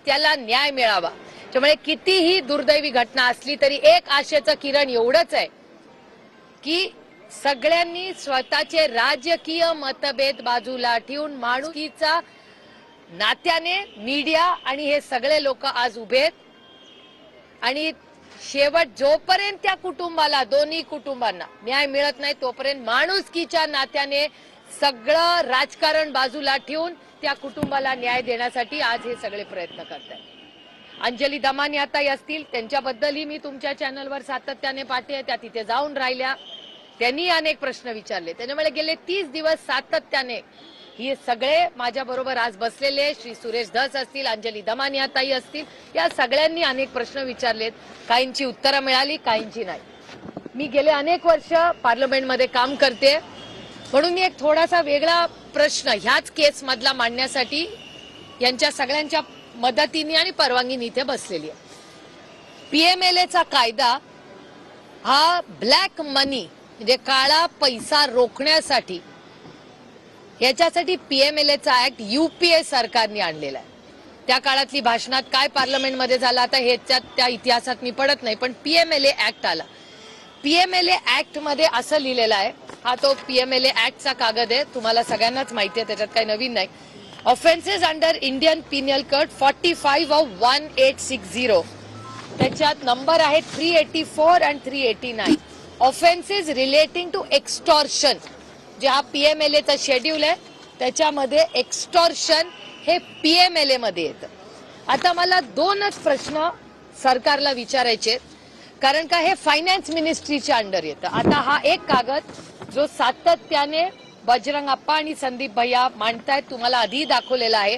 त्याला न्याय मिळावा। त्यामुळे कितीही दुर्दैवी घटना असली तरी एक आशेचं किरण एवढंच आहे की सगळ्यांनी स्वतःचे राजकीय मतभेद बाजूला ठेवून माणुसकीचा नात्याने मीडिया आणि हे सगळे लोक आज उभे आहेत आणि शेवट जोपर्यंत त्या कुटुंबाला दोन्ही कुटुंबांना न्याय मिळत नाही तोपर्यंत माणुसकीच्या नात्याने सगळं राजकारण बाजूला ठेवून त्या कुटुंबाला न्याय देण्यासाठी आज हे सगळे प्रयत्न करतात। अंजली दमानियाताई असतील त्यांच्याबद्दलही मी तुमच्या चॅनलवर सातत्याने पाहते, त्या तिथे जाऊन राहिल्या, त्यांनी अनेक प्रश्न विचारले। त्यामुळे गेले 30 दिवस सातत्याने हे सगळे माझ्या बरोबर आज बसलेले श्री सुरेश धस असतील, अंजली दमानियाताई असतील, या सगळ्यांनी अनेक प्रश्न विचारलेत। काहींची उत्तरं मिळाली, काहींची नाही। मी गेले अनेक वर्ष पार्लमेंटमध्ये काम करते म्हणून मी एक थोडासा वेगळा प्रश्न ह्याच केस मधला मांडण्यासाठी यांच्या सगळ्यांच्या मदतीने आणि परवानगीने इथे बसलेली आहे। पीएमएलएचा कायदा हा ब्लॅक मनी म्हणजे काळा पैसा रोखण्यासाठी याच्यासाठी पीएमएलएचा ऍक्ट यूपीए सरकारने आणलेला आहे। त्या काळातली भाषणात काय पार्लमेंटमध्ये झालं आता हे त्या इतिहासात मी पडत नाही, पण पीएमएलए ऍक्ट आला। पीएमएलए ऍक्ट मध्ये असं लिहिलेलं आहे, हा तो पीएमएलए ऍक्टचा कागद आहे, तुम्हाला सगळ्यांनाच माहिती आहे, त्याच्यात काही नवीन नाही। Offences under Indian penal code 45 of 1860 त्याच्यात नंबर आहे 384 and 389। Offences relating to extortion जे हा पीएमएलएचा शेड्यूल आहे त्याच्यामध्ये एक्सटॉर्शन हे पीएमएलए मध्ये येतं। आता मला दोनच प्रश्न सरकारला विचारायचे कारण का हे फायनान्स मिनिस्ट्रीच्या अंडर येतं। आता हा एक कागद जो सातत्याने बजरंग अप्पा आणि संदीप भैया मांडतायत, तुम्हाला आधी दाखवलेला आहे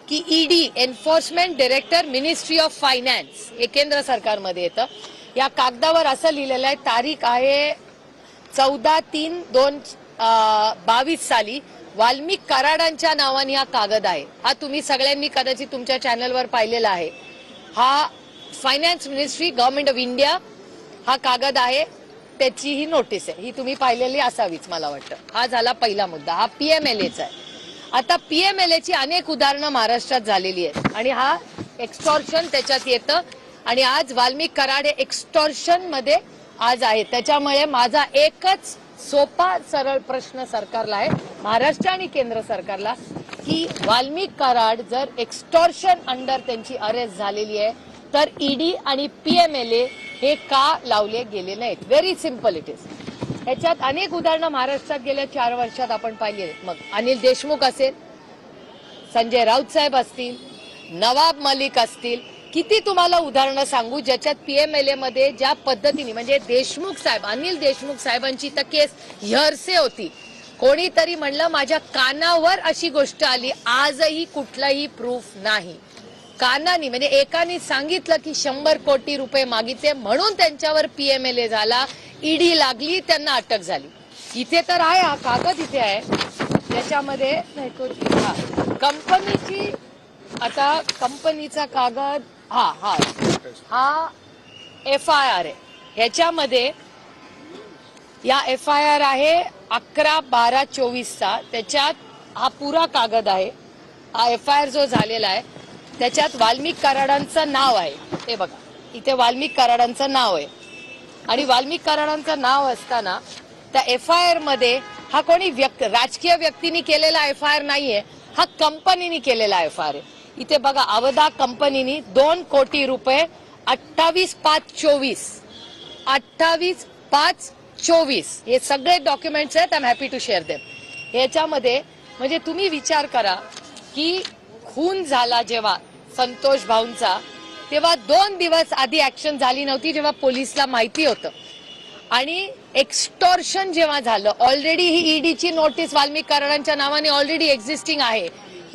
की ED enforcement director ministry of finance हे केंद्र सरकारमध्ये येतं। या कागदावर असं लिहिलेलं आहे, तारीख आहे 14/3/2022 साली वाल्मिक कराडांच्या नावाने हा कागद आहे। हा तुम्ही सगळ्यांनी कदाचित तुमच्या चॅनलवर पाहिलेला आहे। हा finance ministry government of India हा कागद आहे, त्याची ही नोटीस आहे, ही तुम्ही पाहिलेली असावीच मला वाटतं। हा झाला पहिला मुद्दा, हा पीएमएलएचा आहे। आता पीएमएलएची अनेक उदाहरणं महाराष्ट्रात झालेली आहेत आणि हा एक्सटॉर्शन त्याच्यात येतं आणि आज वाल्मिक कराड हे एक्सटॉर्शन मध्ये आज आहे। त्याच्यामुळे माझा एकच सोपा सरळ प्रश्न सरकारला आहे, महाराष्ट्र आणि केंद्र सरकारला, की वाल्मिक कराड जर एक्सटॉर्शन अंडर त्यांची अरेस्ट झालेली आहे तर ईडी आणि पीएमएलए हे का लावले गेले नाहीत? Very simple it is. ह्याच्यात अनेक उदाहरणं महाराष्ट्रात गेल्या 4 वर्षात आपण पाहिली। मग अनिल देशमुख असेल, संजय राऊत साहेब असतील, नवाब मलिक असतील, किती तुम्हाला उदाहरणं सांगू ज्याच्यात पीएमएलए मध्ये ज्या पद्धतीने म्हणजे देशमुख साहेब अनिल देशमुख साहेबांची तर केस हिअरसे होती। कोणीतरी म्हणलं माझ्या कानावर अशी गोष्ट आली, आजही कुठलाही प्रूफ नाही। कानानी म्हणजे एकाने सांगितलं की 100 कोटी रुपये मागितले म्हणून त्यांच्यावर पीएमएलए झाला, ईडी लागली, त्यांना अटक झाली। इथे तर आहे हा कागद, इथे आहे त्याच्यामध्ये कंपनीची, आता कंपनीचा कागद हा एफआयआर आहे। ह्याच्यामध्ये या एफआयआर आहे 11/12/24 त्याच्यात हा पुरा कागद आहे। हा एफआयआर जो झालेला आहे त्याच्यात वाल्मिक कराडांचं नाव आहे, हे बघा इथे वाल्मिक कराडांचं नाव आहे आणि वाल्मिक कराडांचं नाव असताना त्या एफआयआर मध्ये हा कोणी राजकीय व्यक्तीने केलेला एफआयआर नाहीये, हा कंपनीने केलेला एफआयआर आहे। इथे बघा अवधा कंपनीने 2 कोटी रुपये 28/5/24 हे सगळे डॉक्युमेंट्स आहेत, I am happy to share them. ह्याच्यामध्ये म्हणजे तुम्ही विचार करा की खून झाला जेव्हा संतोष भाऊंचा तेव्हा 2 दिवस आधी ऍक्शन झाली नव्हती जेव्हा पोलिसला माहिती होतं, आणि एक्सटॉर्शन जेव्हा झालं ऑलरेडी ही ईडीची नोटीस वाल्मिक कराडांच्या नावाने ऑलरेडी एक्झिस्टिंग आहे